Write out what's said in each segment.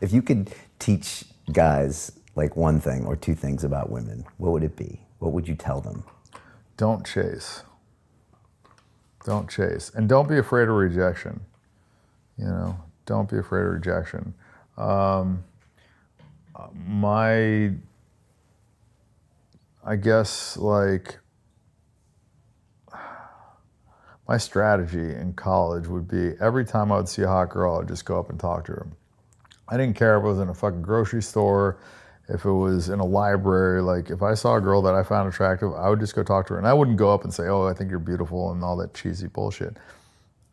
If you could teach guys like one thing or two things about women, what would it be? What would you tell them? Don't chase. Don't chase. And don't be afraid of rejection. You know, don't be afraid of rejection. I guess, like, my strategy in college would be every time I would see a hot girl, I'd just go up and talk to her. I didn't care if it was in a fucking grocery store, if it was in a library. Like, if I saw a girl that I found attractive, I would just go talk to her. And I wouldn't go up and say, oh, I think you're beautiful and all that cheesy bullshit.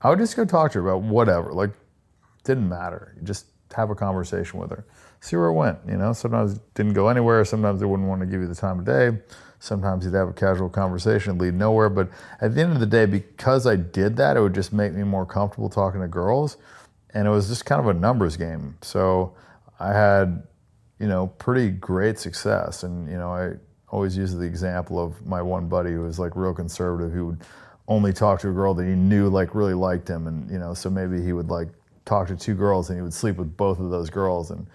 I would just go talk to her about whatever. Like, didn't matter. You just have a conversation with her. See where it went, you know? Sometimes it didn't go anywhere. Sometimes they wouldn't want to give you the time of day. Sometimes you'd have a casual conversation, lead nowhere. But at the end of the day, because I did that, it would just make me more comfortable talking to girls. And it was just kind of a numbers game. So I had, you know, pretty great success. And, you know, I always use the example of my one buddy who was like real conservative, who would only talk to a girl that he knew like really liked him. And, you know, so maybe he would like talk to 2 girls and he would sleep with both of those girls. And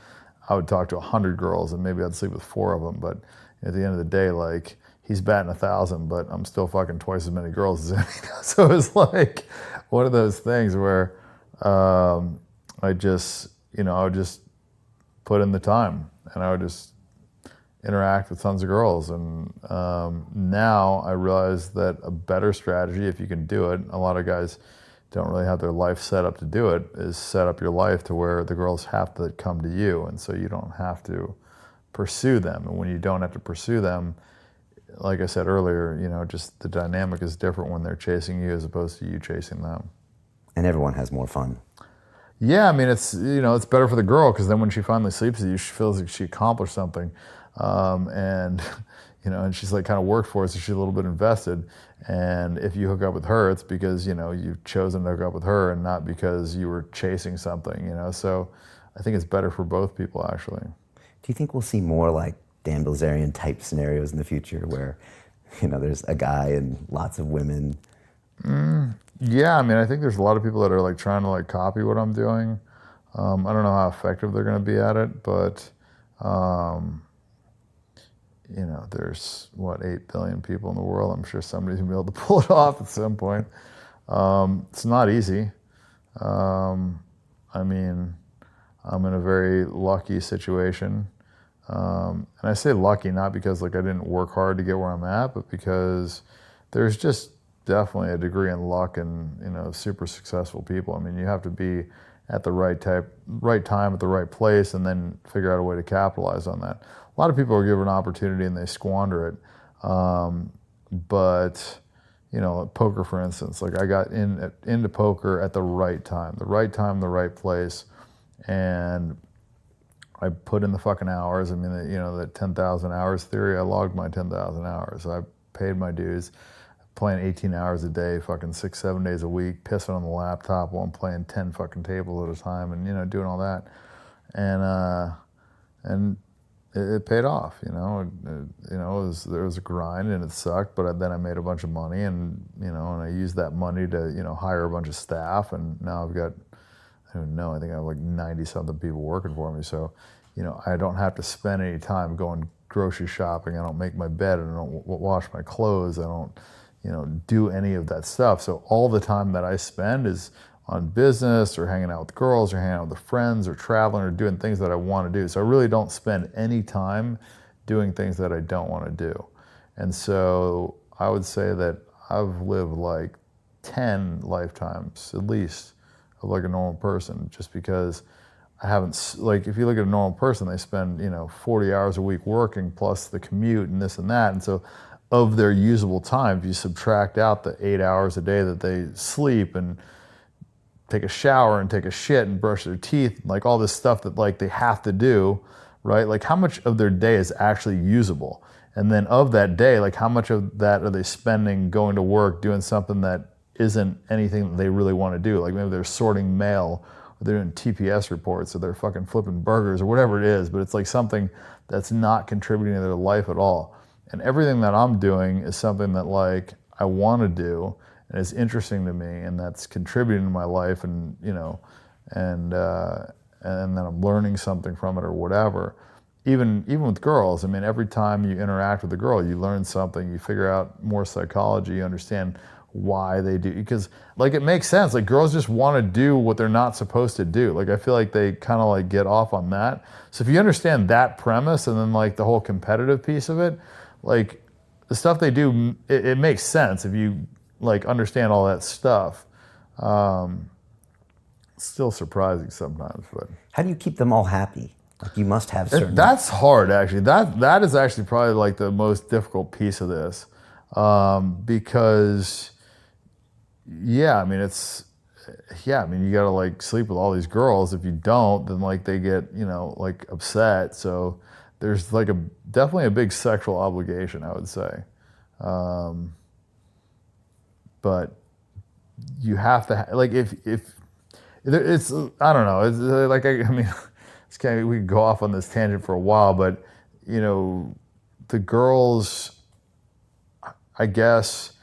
I would talk to 100 girls and maybe I'd sleep with 4 of them. But at the end of the day, like, he's batting 1,000, but I'm still fucking twice as many girls as him. So it's like one of those things where I just, you know, I would just put in the time and I would just interact with tons of girls. And now I realize that a better strategy, if you can do it, a lot of guys don't really have their life set up to do it, is set up your life to where the girls have to come to you. And so you don't have to pursue them. And when you don't have to pursue them, like I said earlier, you know, just the dynamic is different when they're chasing you as opposed to you chasing them. And everyone has more fun. Yeah, I mean, it's, you know, it's better for the girl because then when she finally sleeps with you, she feels like she accomplished something. And, you know, and she's like kind of worked for it, so she's a little bit invested. And if you hook up with her, it's because, you know, you've chosen to hook up with her and not because you were chasing something, you know. So I think it's better for both people, actually. Do you think we'll see more like Dan Bilzerian type scenarios in the future where, you know, there's a guy and lots of women? Yeah, I mean, I think there's a lot of people that are like trying to like copy what I'm doing. I don't know how effective they're going to be at it, but you know, there's what, 8 billion people in the world. I'm sure somebody's gonna be able to pull it off at some point. It's not easy. I mean, I'm in a very lucky situation. And I say lucky not because like I didn't work hard to get where I'm at, but because there's just definitely a degree in luck and, you know, super successful people. I mean, you have to be at the right time at the right place and then figure out a way to capitalize on that. A lot of people are given an opportunity and they squander it. But, you know, poker, for instance, like I got into poker at the right time, the right place. And I put in the fucking hours. I mean, you know, the 10,000 hours theory, I logged my 10,000 hours. I paid my dues, playing 18 hours a day, fucking 6-7 days a week, pissing on the laptop while I'm playing 10 fucking tables at a time and, you know, doing all that. And it paid off, you know. There was a grind and it sucked, but then I made a bunch of money and, you know, and I used that money to, you know, hire a bunch of staff, and now I've got, I don't know, I think I have like 90-something people working for me. So, you know, I don't have to spend any time going grocery shopping. I don't make my bed. I don't wash my clothes. I don't, you know, do any of that stuff. So all the time that I spend is on business or hanging out with girls or hanging out with friends or traveling or doing things that I want to do. So I really don't spend any time doing things that I don't want to do. And so I would say that I've lived like 10 lifetimes at least of like a normal person, just because I haven't, like, if you look at a normal person, they spend, you know, 40 hours a week working plus the commute and this and that. And so of their usable time, if you subtract out the 8 hours a day that they sleep and take a shower and take a shit and brush their teeth, like all this stuff that like they have to do, right? Like how much of their day is actually usable? And then of that day, like how much of that are they spending going to work, doing something that isn't anything that they really want to do? Like maybe they're sorting mail, or they're doing TPS reports, or they're fucking flipping burgers, or whatever it is, but it's like something that's not contributing to their life at all. And everything that I'm doing is something that like I want to do, and it's interesting to me, and that's contributing to my life, and you know, and and then I'm learning something from it or whatever. Even with girls, I mean, every time you interact with a girl, you learn something, you figure out more psychology, you understand why they do, because like it makes sense. Like girls just want to do what they're not supposed to do. Like I feel like they kind of like get off on that. So if you understand that premise and then like the whole competitive piece of it, like the stuff they do, it makes sense if you like understand all that stuff. Still surprising sometimes, but How do you keep them all happy? Like you must have certain. that's hard actually. That is actually probably like the most difficult piece of this, because yeah, I mean you gotta like sleep with all these girls. If you don't, then like they get like upset. So there's like definitely a big sexual obligation, I would say, but you have to like if it's I don't know. It's like I mean. We could go off on this tangent for a while, but the girls, I guess,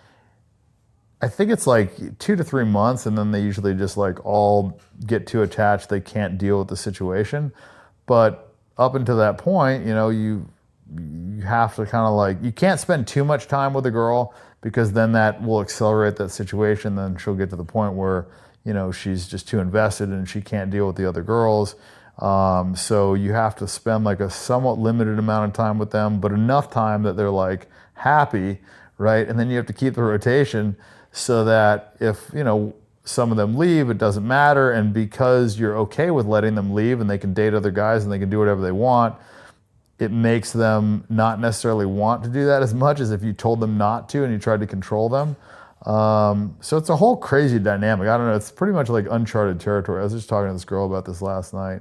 I think it's like 2 to 3 months, and then they usually just like all get too attached. They can't deal with the situation. But up until that point, you have to kind of like, you can't spend too much time with a girl because then that will accelerate that situation. Then she'll get to the point where, she's just too invested and she can't deal with the other girls. So you have to spend like a somewhat limited amount of time with them, but enough time that they're like happy, right? And then you have to keep the rotation so that if, some of them leave, it doesn't matter. And because you're okay with letting them leave and they can date other guys and they can do whatever they want, it makes them not necessarily want to do that as much as if you told them not to and you tried to control them. So it's a whole crazy dynamic. I don't know. It's pretty much like uncharted territory. I was just talking to this girl about this last night.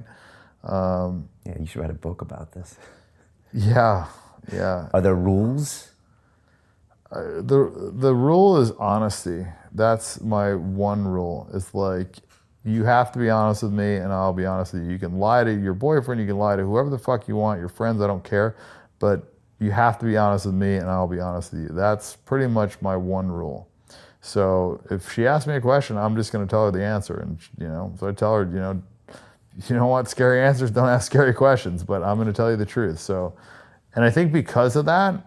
Yeah, you should write a book about this. Yeah. Are there rules? The rule is honesty. That's my one rule. It's like, you have to be honest with me and I'll be honest with you. You can lie to your boyfriend, you can lie to whoever the fuck you want, your friends, I don't care. But you have to be honest with me and I'll be honest with you. That's pretty much my one rule. So if she asks me a question, I'm just going to tell her the answer. And, so I tell her, you don't want scary answers, don't ask scary questions, but I'm going to tell you the truth. So, and I think because of that,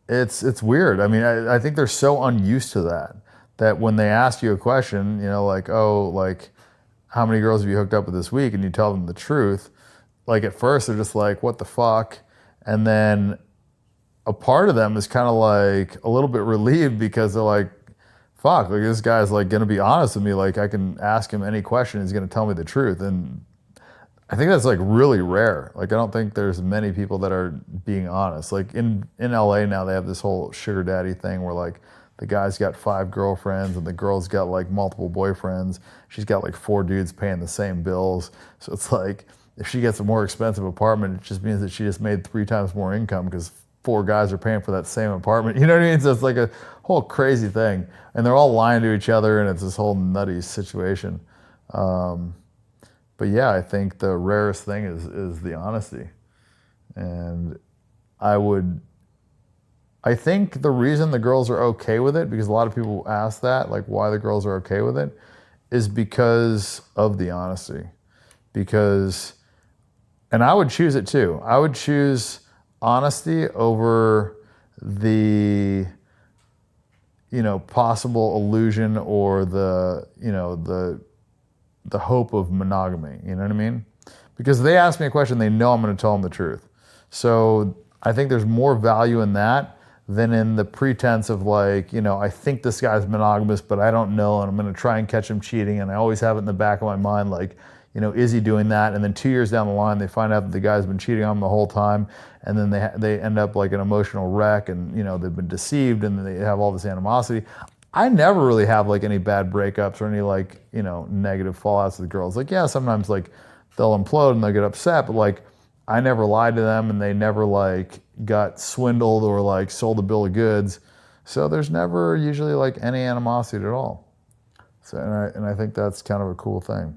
it's weird. I mean, I think they're so unused to that when they ask you a question, like, oh, like, how many girls have you hooked up with this week? And you tell them the truth. Like at first they're just like, what the fuck? And then a part of them is kind of like a little bit relieved because they're like, fuck, like this guy's like going to be honest with me. Like I can ask him any question. He's going to tell me the truth. And I think that's like really rare. Like I don't think there's many people that are being honest. Like in LA now they have this whole sugar daddy thing where like the guy's got 5 girlfriends and the girl's got like multiple boyfriends. She's got like 4 dudes paying the same bills. So it's like if she gets a more expensive apartment, it just means that she just made 3 times more income because 4 guys are paying for that same apartment. You know what I mean? So it's like a whole crazy thing. And they're all lying to each other and it's this whole nutty situation. But yeah, I think the rarest thing is the honesty. And I think the reason the girls are okay with it, because a lot of people ask that, like why the girls are okay with it, is because of the honesty. And I would choose it too. I would choose honesty over the, possible illusion or the hope of monogamy. You know what I mean? Because if they ask me a question, they know I'm going to tell them the truth. So I think there's more value in that than in the pretense of like, I think this guy's monogamous, but I don't know, and I'm going to try and catch him cheating. And I always have it in the back of my mind, like, is he doing that? And then 2 years down the line, they find out that the guy's been cheating on them the whole time. And then they end up like an emotional wreck and, they've been deceived and they have all this animosity. I never really have like any bad breakups or any like, negative fallouts with girls. Like, yeah, sometimes like they'll implode and they'll get upset, but like I never lied to them and they never like got swindled or like sold a bill of goods. So there's never usually like any animosity at all. So, and I think that's kind of a cool thing.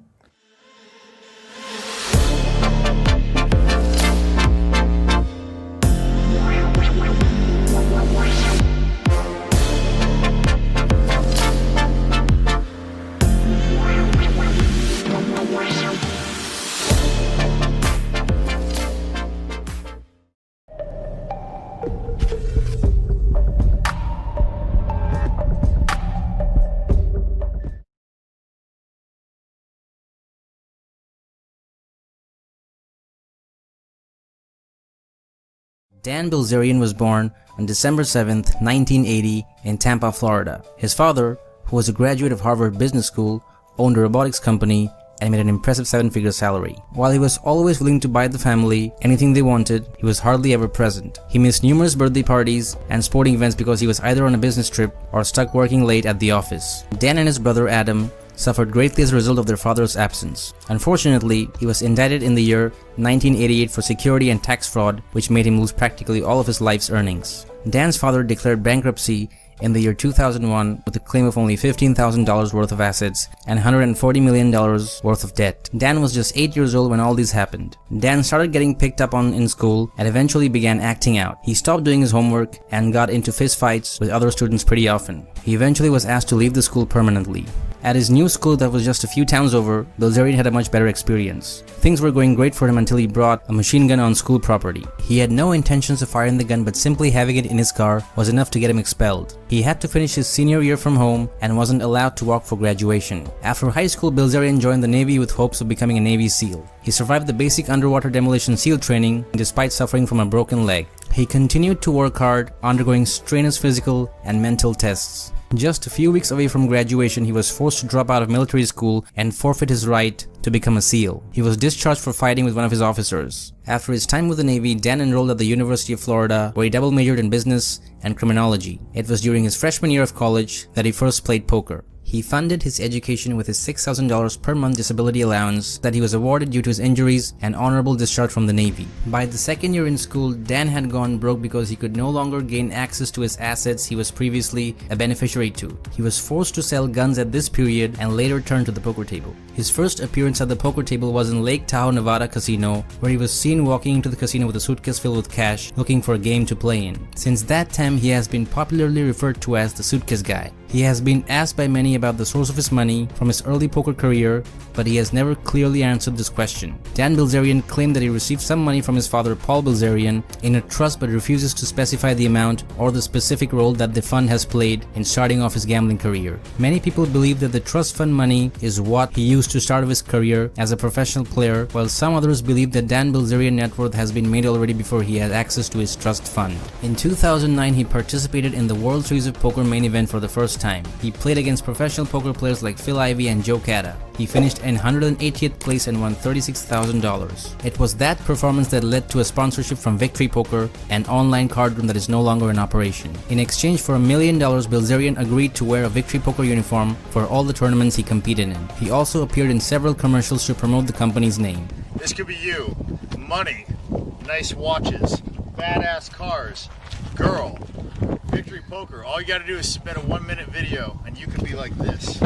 Dan Bilzerian was born on December 7, 1980 in Tampa, Florida. His father, who was a graduate of Harvard Business School, owned a robotics company and made an impressive 7-figure salary. While he was always willing to buy the family anything they wanted, he was hardly ever present. He missed numerous birthday parties and sporting events because he was either on a business trip or stuck working late at the office. Dan and his brother Adam suffered greatly as a result of their father's absence. Unfortunately, he was indicted in the year 1988 for security and tax fraud, which made him lose practically all of his life's earnings. Dan's father declared bankruptcy in the year 2001 with a claim of only $15,000 worth of assets and $140 million worth of debt. Dan was just 8 years old when all this happened. Dan started getting picked up on in school and eventually began acting out. He stopped doing his homework and got into fistfights with other students pretty often. He eventually was asked to leave the school permanently. At his new school that was just a few towns over, Bilzerian had a much better experience. Things were going great for him until he brought a machine gun on school property. He had no intentions of firing the gun, but simply having it in his car was enough to get him expelled. He had to finish his senior year from home and wasn't allowed to walk for graduation. After high school, Bilzerian joined the Navy with hopes of becoming a Navy SEAL. He survived the basic underwater demolition SEAL training despite suffering from a broken leg. He continued to work hard, undergoing strenuous physical and mental tests. Just a few weeks away from graduation, he was forced to drop out of military school and forfeit his right to become a SEAL. He was discharged for fighting with one of his officers. After his time with the Navy, Dan enrolled at the University of Florida, where he double majored in business and criminology. It was during his freshman year of college that he first played poker. He funded his education with his $6,000 per month disability allowance that he was awarded due to his injuries and honorable discharge from the Navy. By the second year in school, Dan had gone broke because he could no longer gain access to his assets he was previously a beneficiary to. He was forced to sell guns at this period and later turned to the poker table. His first appearance at the poker table was in Lake Tahoe, Nevada casino, where he was seen walking into the casino with a suitcase filled with cash, looking for a game to play in. Since that time, he has been popularly referred to as the suitcase guy. He has been asked by many about the source of his money from his early poker career, but he has never clearly answered this question. Dan Bilzerian claimed that he received some money from his father Paul Bilzerian in a trust, but refuses to specify the amount or the specific role that the fund has played in starting off his gambling career. Many people believe that the trust fund money is what he used to start off his career as a professional player, while some others believe that Dan Bilzerian net worth has been made already before he had access to his trust fund. In 2009, he participated in the World Series of Poker main event for the first time. He played against professional poker players like Phil Ivey and Joe Cada. He finished in 180th place and won $36,000. It was that performance that led to a sponsorship from Victory Poker, an online card room that is no longer in operation. In exchange for $1 million, Bilzerian agreed to wear a Victory Poker uniform for all the tournaments he competed in. He also appeared in several commercials to promote the company's name. This could be you. Money, nice watches, badass cars, girl, Victory Poker. All you gotta do is submit a 1-minute video and you could be like this.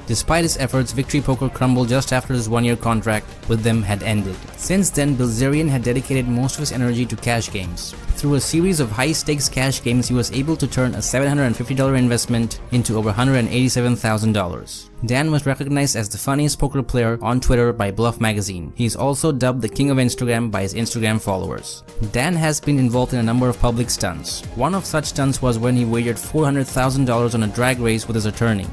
Despite his efforts, Victory Poker crumbled just after his 1-year contract with them had ended. Since then, Bilzerian had dedicated most of his energy to cash games. Through a series of high-stakes cash games, he was able to turn a $750 investment into over $187,000. Dan was recognized as the funniest poker player on Twitter by Bluff magazine. He is also dubbed the king of Instagram by his Instagram followers. Dan has been involved in a number of public stunts. One of such stunts was when he wagered $400,000 on a drag race with his attorney.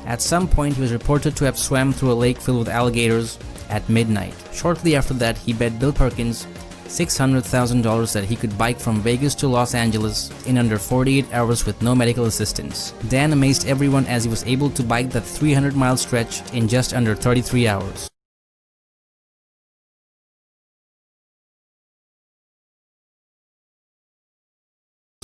At some point, he was reported to have swam through a lake filled with alligators at midnight. Shortly after that, he bet Bill Perkins $600,000 that he could bike from Vegas to Los Angeles in under 48 hours with no medical assistance. Dan amazed everyone as he was able to bike that 300-mile stretch in just under 33 hours.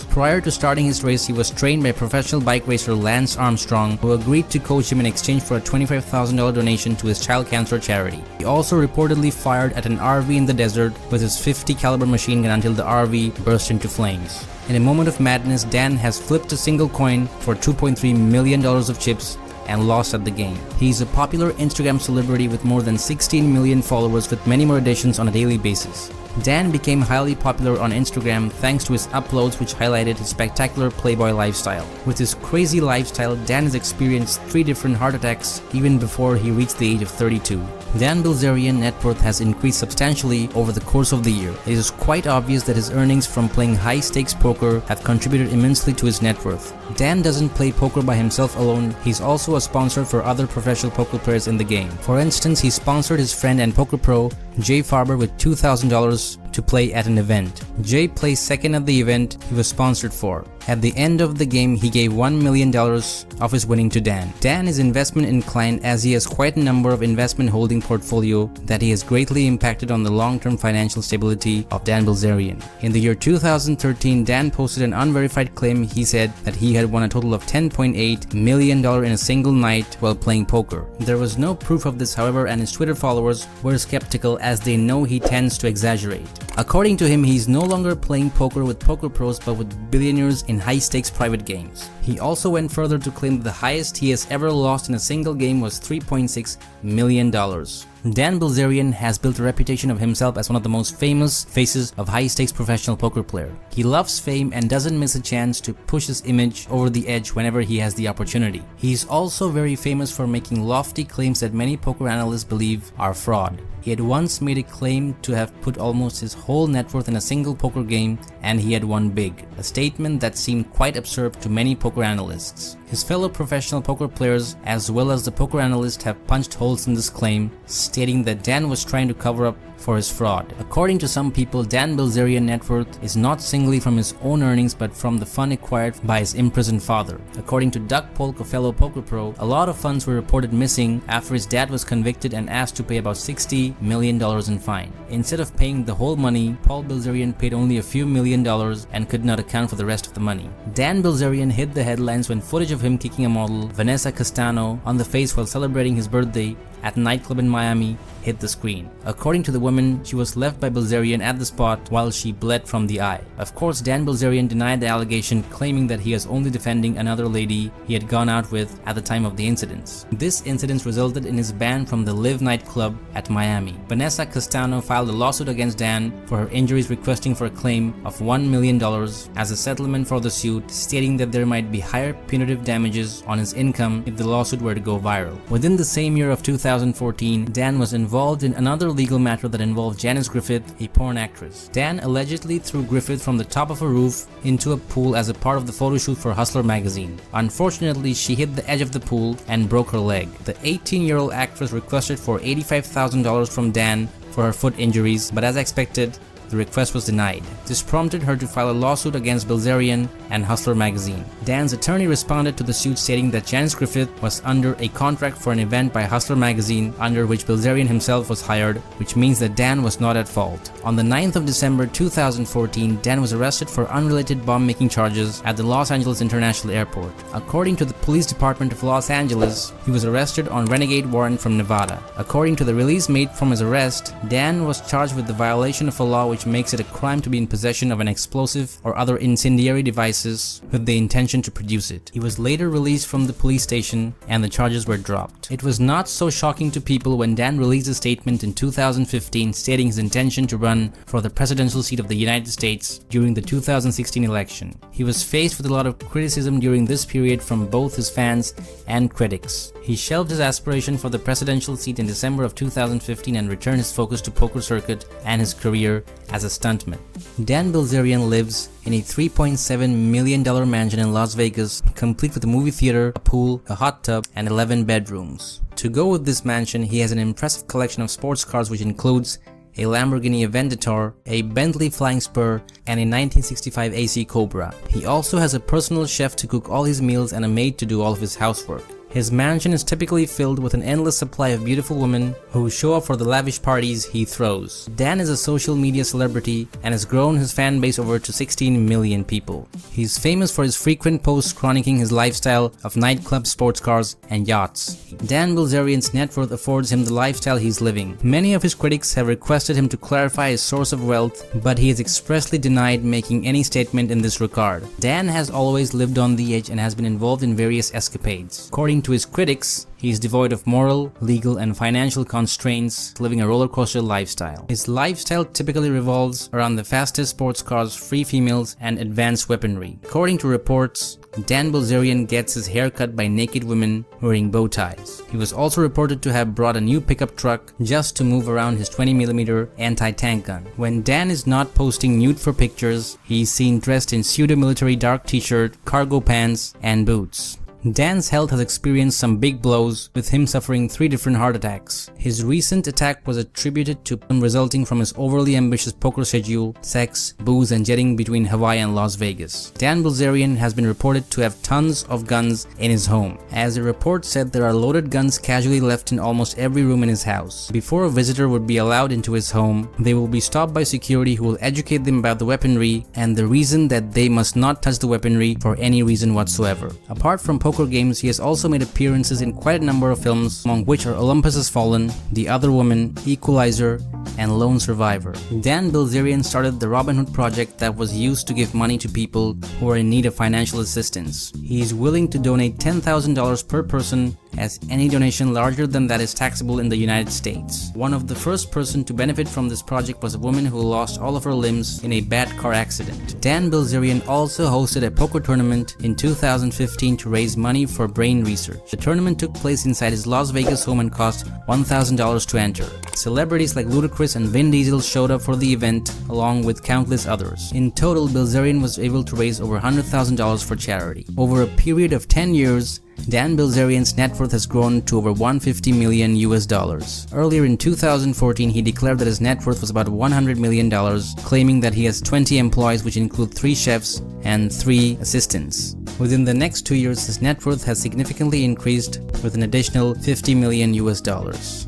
Prior to starting his race, he was trained by professional bike racer Lance Armstrong, who agreed to coach him in exchange for a $25,000 donation to his child cancer charity. He also reportedly fired at an RV in the desert with his .50 caliber machine gun until the RV burst into flames. In a moment of madness, Dan has flipped a single coin for $2.3 million of chips and lost at the game. He is a popular Instagram celebrity with more than 16 million followers, with many more additions on a daily basis. Dan became highly popular on Instagram thanks to his uploads which highlighted his spectacular playboy lifestyle. With his crazy lifestyle, Dan has experienced 3 different heart attacks even before he reached the age of 32. Dan Bilzerian net worth has increased substantially over the course of the year. It is quite obvious that his earnings from playing high-stakes poker have contributed immensely to his net worth. Dan doesn't play poker by himself alone, he's also a sponsor for other professional poker players in the game. For instance, he sponsored his friend and poker pro, Jay Farber, with $2,000 to play at an event. Jay placed second at the event he was sponsored for. At the end of the game, he gave $1 million of his winning to Dan. Dan is investment inclined as he has quite a number of investment holding portfolio that he has greatly impacted on the long-term financial stability of Dan Bilzerian. In the year 2013, Dan posted an unverified claim. He said that he had won a total of $10.8 million in a single night while playing poker. There was no proof of this, however, and his Twitter followers were skeptical as they know he tends to exaggerate. According to him, he's no longer playing poker with poker pros but with billionaires in high-stakes private games. He also went further to claim that the highest he has ever lost in a single game was $3.6 million. Dan Bilzerian has built a reputation of himself as one of the most famous faces of high-stakes professional poker player. He loves fame and doesn't miss a chance to push his image over the edge whenever he has the opportunity. He's also very famous for making lofty claims that many poker analysts believe are fraud. He had once made a claim to have put almost his whole net worth in a single poker game and he had won big, a statement that seemed quite absurd to many poker analysts. His fellow professional poker players as well as the poker analysts have punched holes in this claim, stating that Dan was trying to cover up for his fraud. According to some people, Dan Bilzerian net worth is not singly from his own earnings but from the fund acquired by his imprisoned father. According to Doug Polk, a fellow poker pro, a lot of funds were reported missing after his dad was convicted and asked to pay about $60 million in fine. Instead of paying the whole money, Paul Bilzerian paid only a few $1,000,000 and could not account for the rest of the money. Dan Bilzerian hit the headlines when footage of him kicking a model, Vanessa Castano, on the face while celebrating his birthday at a nightclub in Miami hit the screen. According to the woman, she was left by Bilzerian at the spot while she bled from the eye. Of course, Dan Bilzerian denied the allegation, claiming that he was only defending another lady he had gone out with at the time of the incidents. This incident resulted in his ban from the Live nightclub at Miami. Vanessa Castano filed a lawsuit against Dan for her injuries, requesting for a claim of $1 million as a settlement for the suit, stating that there might be higher punitive damages on his income if the lawsuit were to go viral. Within the same year of 2014, Dan was involved in another legal matter that involved Janice Griffith, a porn actress. Dan allegedly threw Griffith from the top of a roof into a pool as a part of the photo shoot for Hustler magazine. Unfortunately, she hit the edge of the pool and broke her leg. The 18-year-old actress requested for $85,000 from Dan for her foot injuries, but as expected, the request was denied. This prompted her to file a lawsuit against Bilzerian and Hustler magazine. Dan's attorney responded to the suit, stating that Janice Griffith was under a contract for an event by Hustler magazine under which Bilzerian himself was hired, which means that Dan was not at fault. On the 9th of December 2014, Dan was arrested for unrelated bomb-making charges at the Los Angeles International Airport. According to the police department of Los Angeles, he was arrested on renegade warrant from Nevada. According to the release made from his arrest, Dan was charged with the violation of a law which makes it a crime to be in possession of an explosive or other incendiary devices with the intention to produce it. He was later released from the police station and the charges were dropped. It was not so shocking to people when Dan released a statement in 2015 stating his intention to run for the presidential seat of the United States during the 2016 election. He was faced with a lot of criticism during this period from both his fans and critics. He shelved his aspiration for the presidential seat in December of 2015 and returned his focus to poker circuit and his career as a stuntman. Dan Bilzerian lives in a $3.7 million mansion in Las Vegas, complete with a movie theater, a pool, a hot tub, and 11 bedrooms. To go with this mansion, he has an impressive collection of sports cars which includes a Lamborghini Aventador, a Bentley Flying Spur, and a 1965 AC Cobra. He also has a personal chef to cook all his meals and a maid to do all of his housework. His mansion is typically filled with an endless supply of beautiful women who show up for the lavish parties he throws. Dan is a social media celebrity and has grown his fan base over to 16 million people. He's famous for his frequent posts chronicling his lifestyle of nightclubs, sports cars, and yachts. Dan Bilzerian's net worth affords him the lifestyle he's living. Many of his critics have requested him to clarify his source of wealth, but he has expressly denied making any statement in this regard. Dan has always lived on the edge and has been involved in various escapades. According According to his critics, he is devoid of moral, legal, and financial constraints, living a roller coaster lifestyle. His lifestyle typically revolves around the fastest sports cars, free females, and advanced weaponry. According to reports, Dan Bilzerian gets his hair cut by naked women wearing bow ties. He was also reported to have brought a new pickup truck just to move around his 20mm anti-tank gun. When Dan is not posting nude for pictures, he is seen dressed in pseudo-military dark t-shirt, cargo pants, and boots. Dan's health has experienced some big blows, with him suffering 3 different heart attacks. His recent attack was attributed to him resulting from his overly ambitious poker schedule, sex, booze, and jetting between Hawaii and Las Vegas. Dan Bilzerian has been reported to have tons of guns in his home. As the report said, there are loaded guns casually left in almost every room in his house. Before a visitor would be allowed into his home, they will be stopped by security who will educate them about the weaponry and the reason that they must not touch the weaponry for any reason whatsoever. Apart from poker games, he has also made appearances in quite a number of films, among which are Olympus Has Fallen, The Other Woman, Equalizer, and Lone Survivor. Dan Bilzerian started the Robin Hood project that was used to give money to people who are in need of financial assistance. He is willing to donate $10,000 per person, as any donation larger than that is taxable in the United States. One of the first person to benefit from this project was a woman who lost all of her limbs in a bad car accident. Dan Bilzerian also hosted a poker tournament in 2015 to raise money for brain research. The tournament took place inside his Las Vegas home and cost $1,000 to enter. Celebrities like Ludacris and Vin Diesel showed up for the event, along with countless others. In total, Bilzerian was able to raise over $100,000 for charity. Over a period of 10 years, Dan Bilzerian's net worth has grown to over $150 million US. Earlier in 2014, he declared that his net worth was about $100 million, claiming that he has 20 employees, which include 3 chefs and 3 assistants. Within the next 2 years, his net worth has significantly increased with an additional $50 million US.